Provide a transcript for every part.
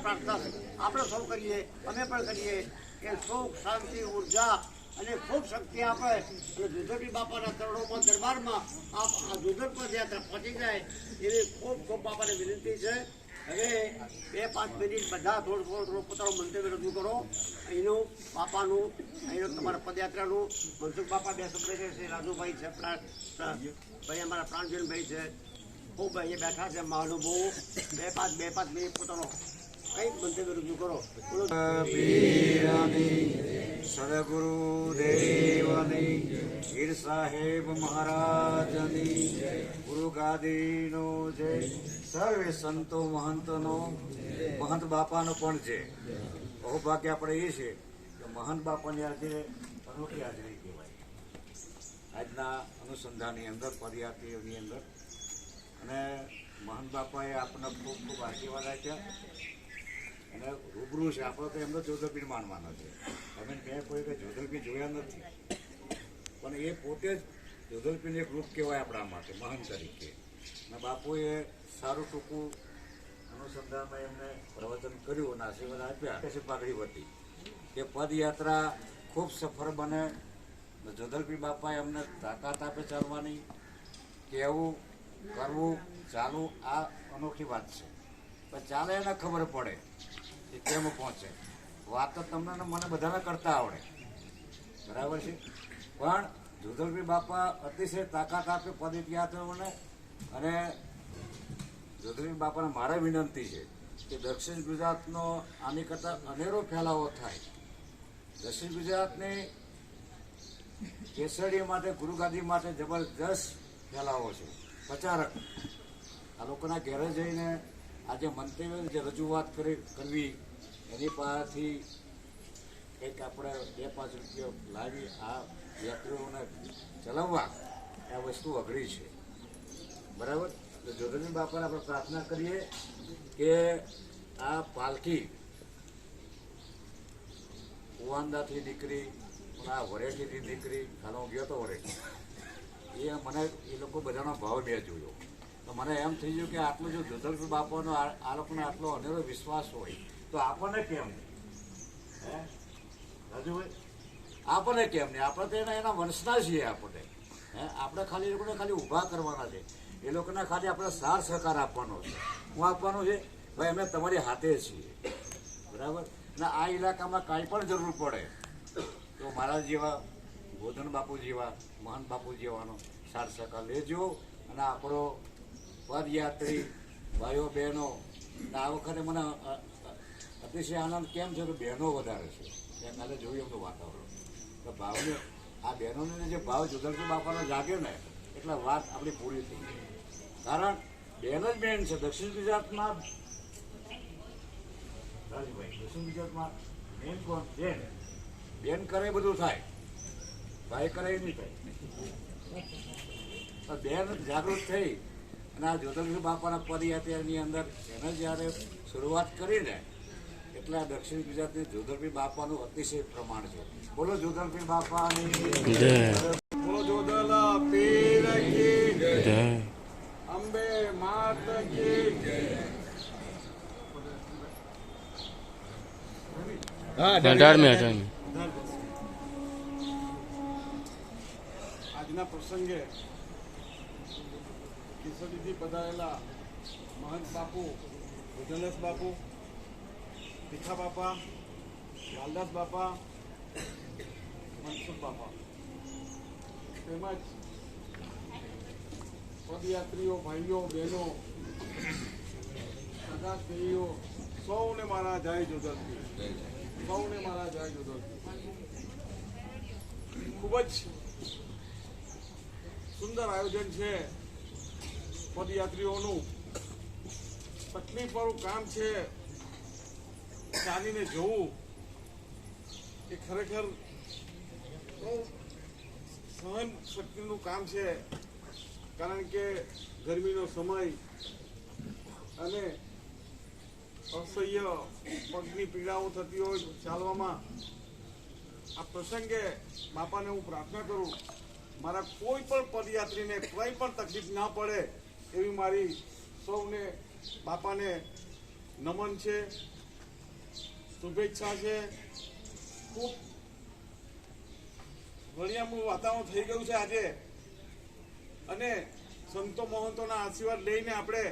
પ્રાર્થના આપણે સૌ કરીએ, અમે પણ કરીએ કે સુખ, શાંતિ, ઉર્જા અને ખૂબ શક્તિ આપે અને દુધરપીર બાપાના ચરણોમાં દરબારમાં આ દુધર પદયાત્રા પહોંચી જાય એવી ખૂબ ખૂબ બાપાને વિનંતી છે. હવે 2-5 મિનિટ બધા થોડું પોતાનું મંતવ્ય રજૂ કરો. અહીંનું બાપાનું, અહીંનું તમારા પદયાત્રાનું. મનસુખ બાપા 2 શબ્દ છે, રાજુભાઈ છે, ભાઈ અમારા પ્રાણજીવનભાઈ છે, ખૂબ અહીંયા બેઠા છે મહાનુભાવો. 2-5 મિનિટ પોતાનો કંઈક મંતવ્ય રજૂ કરો. સદગુરુ દેવની, ગીર સાહેબ મહારાજની, ગુરુ ગાદીનો જય. સર્વે સંતો મહંતનો, મહંત બાપાનો પણ છે. બહુભાગ્ય આપણે એ છે કે મહંત બાપાની આજે અનોખી હાજરી કહેવાય આજના અનુસંધાનની અંદર, પદયાત્રીઓની અંદર. અને મહંત બાપાએ આપણને ખૂબ ખૂબ આશીર્વાદ આપ્યા અને રૂબરૂ છે. આપણે તો એમનો જોધરપીર માનવાનો છે. તમે મેં કોઈ કે જોધરપીર જોયા નથી, પણ એ પોતે જ જોધરપીરનું એક રૂપ કહેવાય આપણા માટે મહંત તરીકે. અને બાપુએ સારું ટૂંકું અનુસંધાનમાં એમને પ્રવચન કર્યું અને આશીર્વાદ આપ્યા. પછી પાઘડી વટી કે પદયાત્રા ખૂબ સફળ બને. જોધરપીર બાપાએ એમને તાકાત આપે ચાલવાની, કહેવું, કરવું, ચાલવું આ અનોખી વાત છે. પણ ચાલે એને ખબર પડે કે કેમ પહોંચે. વાત તો તમને મને બધાને કરતા આવડે, બરાબર છે. પણ જોધરપીર બાપા અતિશય તાકાત આપે પદયાત્રીઓને. અને જોધરપીર બાપાને મારે વિનંતી છે કે દક્ષિણ ગુજરાતનો આની કરતાં અનેરો ફેલાવો થાય. દક્ષિણ ગુજરાતની કેસડી માટે, ગુરુગાદી માટે જબરજસ્ત ફેલાવો છે, પ્રચારક. આ લોકોના ઘેરે જઈને આજે મંતવ્ય જે રજૂઆત કરવી એની પાસેથી કંઈક આપણે 2-5 રૂપિયા લાવી આ યાત્રીઓને ચલાવવા આ વસ્તુ અઘરી છે, બરાબર. તો જોધરપીર બાપાને આપણે પ્રાર્થના કરીએ કે આ પાલખી કુવાંદાથી નીકળી, આ વરેઠીથી નીકળી, કાલે હું ગયો તો વરેઠી, મને એ લોકો બધાનો ભાવ મેં જોયો તો મને એમ થઈ ગયું કે આટલું જો જોધરપીર બાપાનો આ લોકોને આટલો અનેરો વિશ્વાસ હોય તો આપણને કેમ નહીં? હે રાજુભાઈ, આપણને કેમ નહીં? આપણે તો એના વંશના છીએ. આપણે ખાલી એ લોકોને ખાલી ઊભા કરવાના છે. એ લોકોને ખાલી આપણે સાર સહકાર આપવાનો છે. હું આપવાનો છે ભાઈ, અમે તમારી હાથે છીએ, બરાબર. અને આ ઇલાકામાં કાંઈ પણ જરૂર પડે તો મારા જેવા, ગોધન બાપુ જેવા, મહંત બાપુ જેવાનો સાર સહકાર લેજો. અને આપણો પદયાત્રી ભાઈઓ બહેનો, આ વખતે મને અતિશય આનંદ કેમ છે તો બહેનો વધારે છે. ત્યાં કાલે જોયું એમનું વાતાવરણ તો ભાવને, આ બહેનોને જે ભાવ જોધરપીર બાપાનો જાગે ને એટલે વાત આપણી પૂરી થઈ ગઈ. કારણ બેન જ બેન છે દક્ષિણ ગુજરાતમાં. રાજભાઈ, દક્ષિણ ગુજરાતમાં મેન કોણ? બેન. બેન કરે બધું થાય, ભાઈ કરે એ નહીં થાય. બેન જાગૃત થઈ અને આ જોધરપીર બાપાના પદયાત્રાની અંદર એને જ્યારે શરૂઆત કરીને એટલે આ દક્ષિણ ગુજરાતની જોધરપીર બાપાનું અતિશય પ્રમાણ છે. બોલો જોધરપીર બાપાની જય. બોલો જોધરપીર કી જય. અંબે માત કી જય. આજના પ્રસંગે કેસરીથી પધારેલા મહંત બાપુ, બુધનદાસ બાપુ, ભીખા બાપા, લાલદાસ બાપા, મનસુખ બાપા તેમજ પદયાત્રીઓ, ભાઈઓ બહેનો, સગા સ્નેહીઓ સૌને મારા જય જોધરપીર. સૌને મારા જય જોધરપીર. ખૂબ જ સુંદર આયોજન છે પદયાત્રીઓનું. તકલીફવાળું કામ છે. ચાલીને જવું એ ખરેખર સહન શક્તિનું કામ છે. કારણ કે ગરમીનો સમય અને અસહ્ય પગની પીડાઓ થતી હોય ચાલવામાં. આ પ્રસંગે બાપાને હું પ્રાર્થના કરું મારા કોઈ પણ પદયાત્રીને કંઈ પણ તકલીફ ના પડે એવી મારી સૌને બાપાને નમન છે. શુભેચ્છા છે. ખૂબ વણિયામણું વાતાવરણ થઈ ગયું છે આજે, અને સંતો મહંતોના આશીર્વાદ લઈને આપણે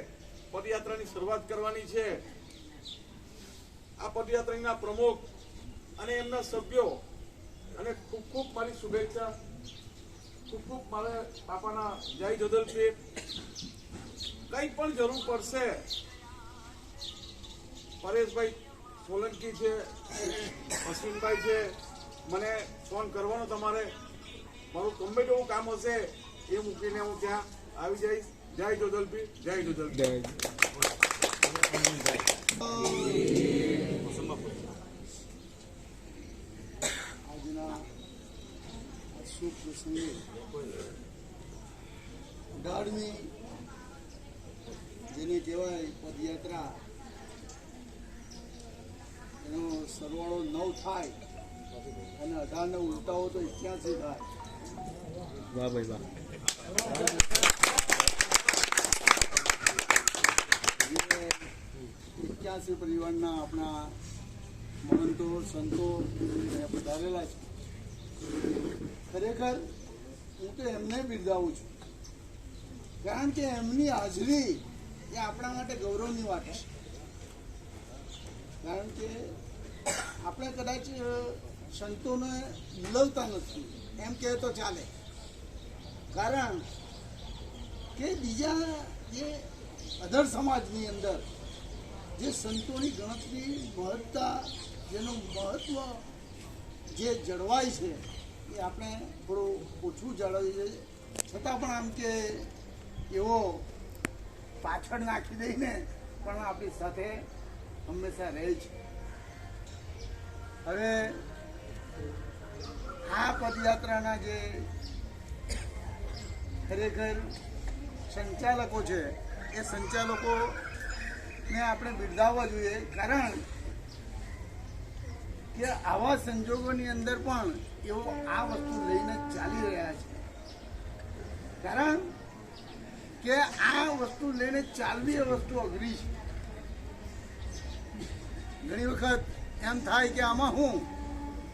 પદયાત્રાની શરૂઆત કરવાની છે. આ પદયાત્રાના પ્રમુખ અને એમના સભ્યો અને ખૂબ ખૂબ મારી શુભેચ્છા, ખૂબ ખૂબ મારે બાપાના જય જદલપીર. કંઈ પણ જરૂર પડશે, પરેશભાઈ સોલંકી છે, અશ્વિનભાઈ છે, મને ફોન કરવાનો. તમારે મારું ગમે તેવું કામ હશે એ મૂકીને હું ત્યાં આવી જઈશ. જય જોધલપીર, જય જોધલપીર. આજના શુભ પ્રસંગે 18મી જેને કહેવાય પદયાત્રા, એનો સરવાળો 9 થાય અને 18 ઉલટાવો તો 81 થાય. વાહ ભાઈ વાહ. 81 પરિવારના આપણા મહંતો સંતો પધારેલા છે. ખરેખર હું તો એમને બિરદાવું છું, કારણ કે એમની હાજરી એ આપણા માટે ગૌરવની વાત છે. કારણ કે આપણે કદાચ સંતોને મિલવતા નથી એમ કહે તો ચાલે, કારણ કે બીજા જે અધર સમાજની અંદર જે સંતોની ગણતરી મહત્તા, જેનું મહત્વ જે જળવાય છે એ આપણે થોડું ઓછું જાળવીએ છીએ. છતાં પણ આમ કે એવો પાછળ નાખી દઈને પણ આપણી સાથે હંમેશા રહે છે. હવે આ પદયાત્રાના જે ખરેખર સંચાલકો છે એ સંચાલકોને આપણે બિરદાવવા જોઈએ, કારણ કે આવા સંજોગોની અંદર પણ એઓ આ વસ્તુ લઈને ચાલી રહ્યા છે. કારણ કે આ વસ્તુ લઈને ચાલવી એ વસ્તુ અઘરી છે. ઘણી વખત એમ થાય કે આમાં હું,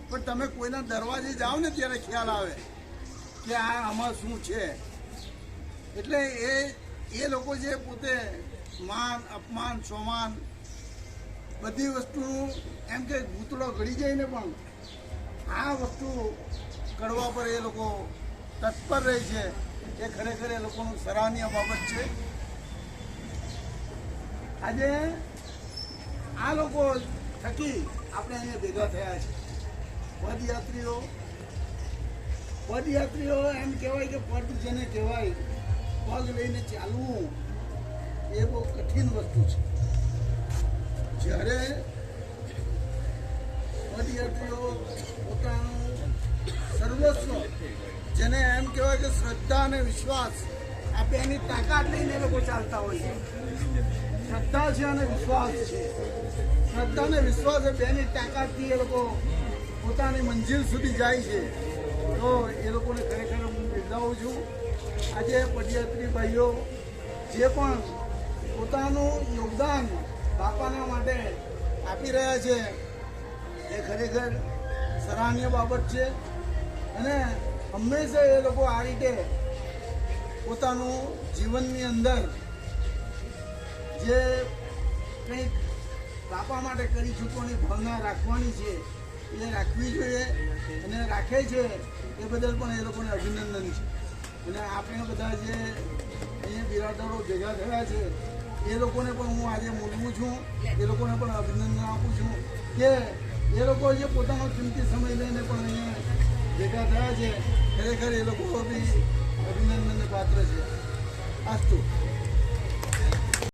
પણ તમે કોઈના દરવાજે જાઓ ને ત્યારે ખ્યાલ આવે કે આ આમાં શું છે. એટલે એ લોકો જે પોતે માન અપમાન સ્વમાન બધી વસ્તુનું એમ કે ભૂતળો ઘડી જાય ને પણ આ વસ્તુ કરવા પર એ લોકો તત્પર રહે છે, એ ખરેખર એ લોકોનું સરાહનીય બાબત છે. આજે આ લોકો થકી આપણે અહીંયા ભેગા થયા છે. પદયાત્રીઓ એમ કહેવાય કે પદ જેને કહેવાય, પગ લઈને ચાલવું એ બહુ કઠિન વસ્તુ છે. જ્યારે પદયાત્રીઓ પોતાનું સર્વસ્વ, જેને એમ કહેવાય કે શ્રદ્ધા અને વિશ્વાસ, આ બેની તાકાત લઈને એ લોકો ચાલતા હોય છે. શ્રદ્ધા છે અને વિશ્વાસ છે. શ્રદ્ધા અને વિશ્વાસ એ બેની તાકાતથી એ લોકો પોતાની મંજિલ સુધી જાય છે. તો એ લોકોને ખરેખર હું બિરદાવું છું. આજે પદયાત્રી ભાઈઓ જે પણ પોતાનું યોગદાન બાપાના માટે આપી રહ્યા છે એ ખરેખર સરાહનીય બાબત છે. અને હંમેશા એ લોકો આ રીતે પોતાનું જીવનની અંદર જે કંઈક બાપા માટે કરી ચૂકવાની ભાવના રાખવાની છે એ રાખવી જોઈએ, અને રાખે છે એ બદલ પણ એ લોકોને અભિનંદન છે. અને આપણે બધા જે અહીંયા બિરાદરો ભેગા થયા છે એ લોકોને પણ હું આજે મૂલવું છું, એ લોકોને પણ અભિનંદન આપું છું કે એ લોકો જે પોતાનો કિંમતી સમય લઈને પણ અહીંયા ભેગા થયા છે, ખરેખર એ લોકો બી અભિનંદનને પાત્ર છે. આસ્તુ.